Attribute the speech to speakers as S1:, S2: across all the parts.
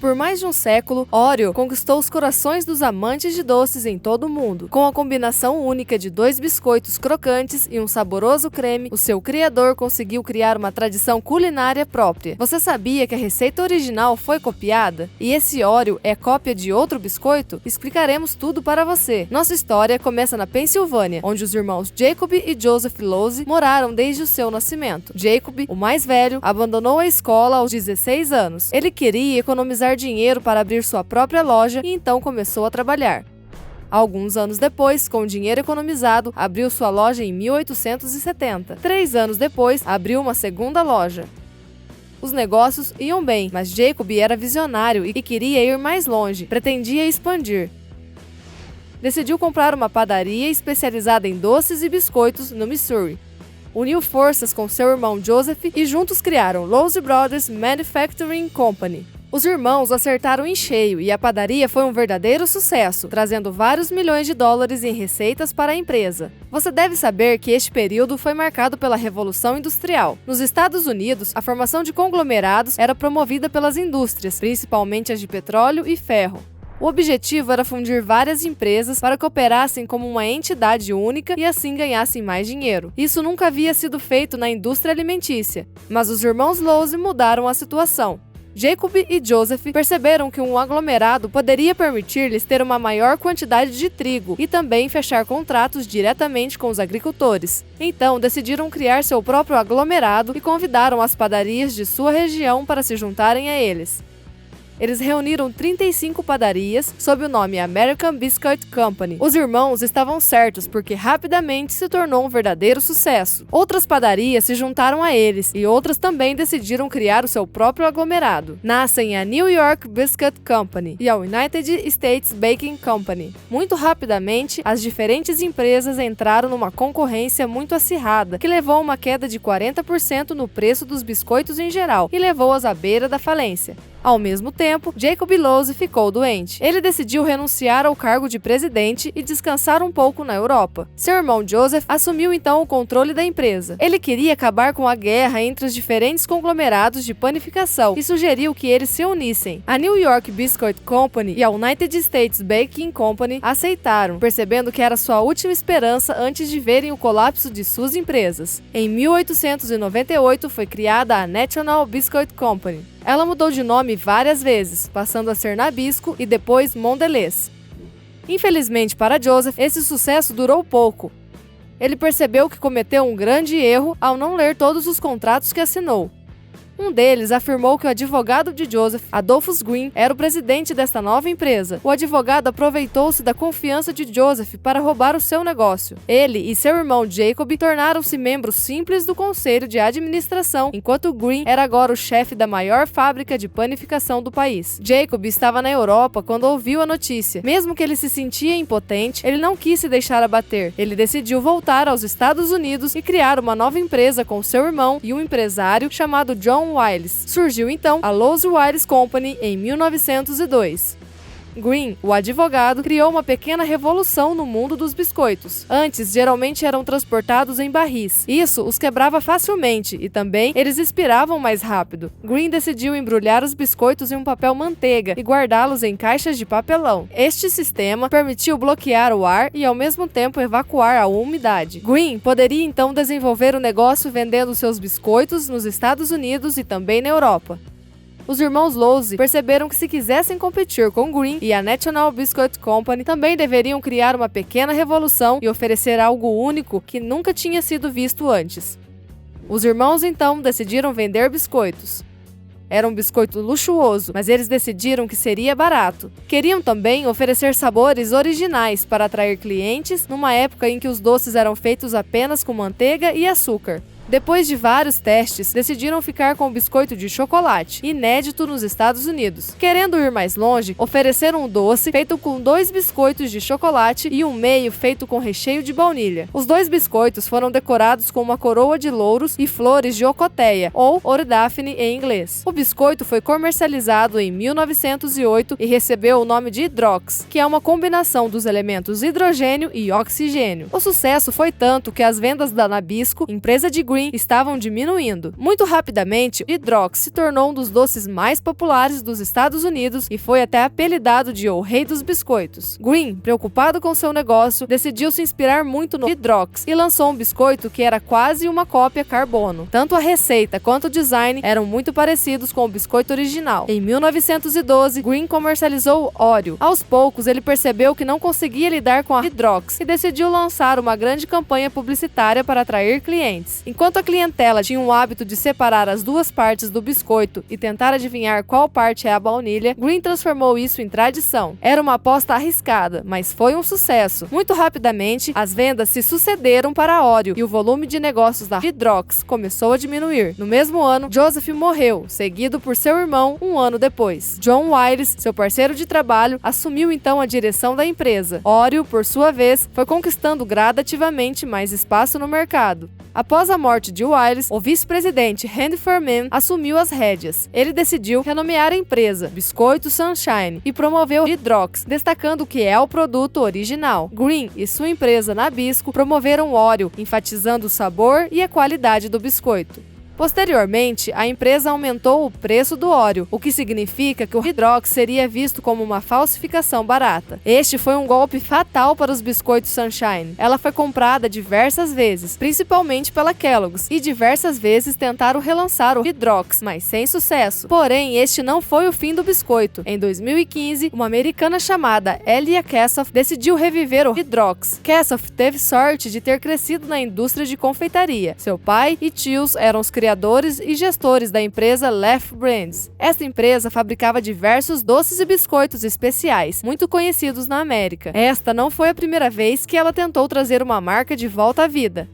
S1: Por mais de um século, Oreo conquistou os corações dos amantes de doces em todo o mundo. Com a combinação única de 2 biscoitos crocantes e um saboroso creme, o seu criador conseguiu criar uma tradição culinária própria. Você sabia que a receita original foi copiada? E esse Oreo é cópia de outro biscoito? Explicaremos tudo para você. Nossa história começa na Pensilvânia, onde os irmãos Jacob e Joseph Lowes moraram desde o seu nascimento. Jacob, o mais velho, abandonou a escola aos 16 anos. Ele queria economizar dinheiro para abrir sua própria loja e então começou a trabalhar. Alguns anos depois, com o dinheiro economizado, abriu sua loja em 1870. 3 anos depois, abriu uma segunda loja. Os negócios iam bem, mas Jacob era visionário e queria ir mais longe, pretendia expandir. Decidiu comprar uma padaria especializada em doces e biscoitos no Missouri. Uniu forças com seu irmão Joseph e juntos criaram Lowes Brothers Manufacturing Company. Os irmãos acertaram em cheio e a padaria foi um verdadeiro sucesso, trazendo vários milhões de dólares em receitas para a empresa. Você deve saber que este período foi marcado pela Revolução Industrial. Nos Estados Unidos, a formação de conglomerados era promovida pelas indústrias, principalmente as de petróleo e ferro. O objetivo era fundir várias empresas para que operassem como uma entidade única e assim ganhassem mais dinheiro. Isso nunca havia sido feito na indústria alimentícia, mas os irmãos Lowes mudaram a situação. Jacob e Joseph perceberam que um aglomerado poderia permitir-lhes ter uma maior quantidade de trigo e também fechar contratos diretamente com os agricultores. Então, decidiram criar seu próprio aglomerado e convidaram as padarias de sua região para se juntarem a eles. Eles reuniram 35 padarias sob o nome American Biscuit Company. Os irmãos estavam certos porque rapidamente se tornou um verdadeiro sucesso. Outras padarias se juntaram a eles e outras também decidiram criar o seu próprio aglomerado. Nascem a New York Biscuit Company e a United States Baking Company. Muito rapidamente, as diferentes empresas entraram numa concorrência muito acirrada, que levou a uma queda de 40% no preço dos biscoitos em geral e levou-as à beira da falência. Ao mesmo tempo, Jacob Lowes ficou doente. Ele decidiu renunciar ao cargo de presidente e descansar um pouco na Europa. Seu irmão Joseph assumiu então o controle da empresa. Ele queria acabar com a guerra entre os diferentes conglomerados de panificação e sugeriu que eles se unissem. A New York Biscuit Company e a United States Baking Company aceitaram, percebendo que era sua última esperança antes de verem o colapso de suas empresas. Em 1898 foi criada a National Biscuit Company. Ela mudou de nome várias vezes, passando a ser Nabisco e depois Mondelez. Infelizmente para Joseph, esse sucesso durou pouco. Ele percebeu que cometeu um grande erro ao não ler todos os contratos que assinou. Um deles afirmou que o advogado de Joseph, Adolphus Green, era o presidente desta nova empresa. O advogado aproveitou-se da confiança de Joseph para roubar o seu negócio. Ele e seu irmão Jacob tornaram-se membros simples do conselho de administração, enquanto Green era agora o chefe da maior fábrica de panificação do país. Jacob estava na Europa quando ouviu a notícia. Mesmo que ele se sentia impotente, ele não quis se deixar abater. Ele decidiu voltar aos Estados Unidos e criar uma nova empresa com seu irmão e um empresário chamado John Wiles. Surgiu então a Lowes Wiles Company em 1902. Green, o advogado, criou uma pequena revolução no mundo dos biscoitos. Antes, geralmente eram transportados em barris. Isso os quebrava facilmente e também eles expiravam mais rápido. Green decidiu embrulhar os biscoitos em um papel manteiga e guardá-los em caixas de papelão. Este sistema permitiu bloquear o ar e ao mesmo tempo evacuar a umidade. Green poderia então desenvolver o negócio vendendo seus biscoitos nos Estados Unidos e também na Europa. Os irmãos Lowes perceberam que se quisessem competir com Green e a National Biscuit Company, também deveriam criar uma pequena revolução e oferecer algo único que nunca tinha sido visto antes. Os irmãos então decidiram vender biscoitos. Era um biscoito luxuoso, mas eles decidiram que seria barato. Queriam também oferecer sabores originais para atrair clientes numa época em que os doces eram feitos apenas com manteiga e açúcar. Depois de vários testes, decidiram ficar com o biscoito de chocolate, inédito nos Estados Unidos. Querendo ir mais longe, ofereceram um doce feito com 2 biscoitos de chocolate e um meio feito com recheio de baunilha. Os 2 biscoitos foram decorados com uma coroa de louros e flores de ocoteia, ou Orydaphne em inglês. O biscoito foi comercializado em 1908 e recebeu o nome de Hydrox, que é uma combinação dos elementos hidrogênio e oxigênio. O sucesso foi tanto que as vendas da Nabisco, empresa de Green, Green estavam diminuindo. Muito rapidamente, Hydrox se tornou um dos doces mais populares dos Estados Unidos e foi até apelidado de o Rei dos Biscoitos. Green, preocupado com seu negócio, decidiu se inspirar muito no Hydrox e lançou um biscoito que era quase uma cópia carbono. Tanto a receita quanto o design eram muito parecidos com o biscoito original. Em 1912, Green comercializou o Oreo. Aos poucos, ele percebeu que não conseguia lidar com a Hydrox e decidiu lançar uma grande campanha publicitária para atrair clientes. Enquanto a clientela tinha o hábito de separar as duas partes do biscoito e tentar adivinhar qual parte é a baunilha, Green transformou isso em tradição. Era uma aposta arriscada, mas foi um sucesso. Muito rapidamente, as vendas se sucederam para a Oreo e o volume de negócios da Hydrox começou a diminuir. No mesmo ano, Joseph morreu, seguido por seu irmão um ano depois. John Wiles, seu parceiro de trabalho, assumiu então a direção da empresa. Oreo, por sua vez, foi conquistando gradativamente mais espaço no mercado. Após a morte de Wiles, o vice-presidente Randy Furman assumiu as rédeas. Ele decidiu renomear a empresa Biscoito Sunshine e promoveu Hydrox, destacando que é o produto original. Green e sua empresa Nabisco promoveram o Oreo, enfatizando o sabor e a qualidade do biscoito. Posteriormente, a empresa aumentou o preço do Oreo, o que significa que o Hydrox seria visto como uma falsificação barata. Este foi um golpe fatal para os biscoitos Sunshine. Ela foi comprada diversas vezes, principalmente pela Kellogg's, e diversas vezes tentaram relançar o Hydrox, mas sem sucesso. Porém, este não foi o fim do biscoito. Em 2015, uma americana chamada Elia Kassoff decidiu reviver o Hydrox. Kassoff teve sorte de ter crescido na indústria de confeitaria. Seu pai e tios eram os criadores e gestores da empresa Left Brands. Esta empresa fabricava diversos doces e biscoitos especiais, muito conhecidos na América. Esta não foi a primeira vez que ela tentou trazer uma marca de volta à vida.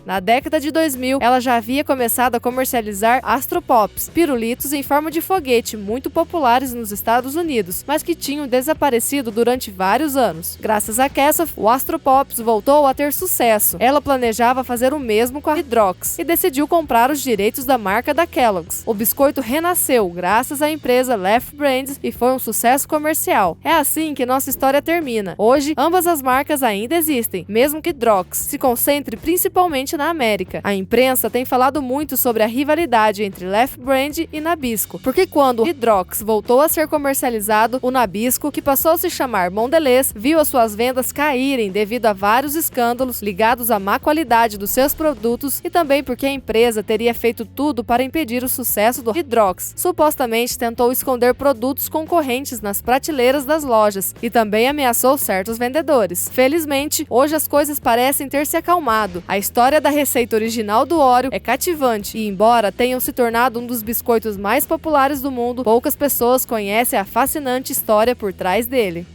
S1: Na década de 2000, ela já havia começado a comercializar Astro Pops, pirulitos em forma de foguete muito populares nos Estados Unidos, mas que tinham desaparecido durante vários anos. Graças a Kassoff, o Astro Pops voltou a ter sucesso. Ela planejava fazer o mesmo com a Hydrox e decidiu comprar os direitos da marca da Kellogg's. O biscoito renasceu graças à empresa Left Brands e foi um sucesso comercial. É assim que nossa história termina. Hoje, ambas as marcas ainda existem, mesmo que Hydrox se concentre principalmente na América. A imprensa tem falado muito sobre a rivalidade entre Left Brand e Nabisco, porque quando o Hydrox voltou a ser comercializado, o Nabisco, que passou a se chamar Mondelez, viu as suas vendas caírem devido a vários escândalos ligados à má qualidade dos seus produtos e também porque a empresa teria feito tudo para impedir o sucesso do Hydrox. Supostamente tentou esconder produtos concorrentes nas prateleiras das lojas e também ameaçou certos vendedores. Felizmente, hoje as coisas parecem ter se acalmado. A história da receita original do Oreo é cativante e, embora tenham se tornado um dos biscoitos mais populares do mundo, poucas pessoas conhecem a fascinante história por trás dele.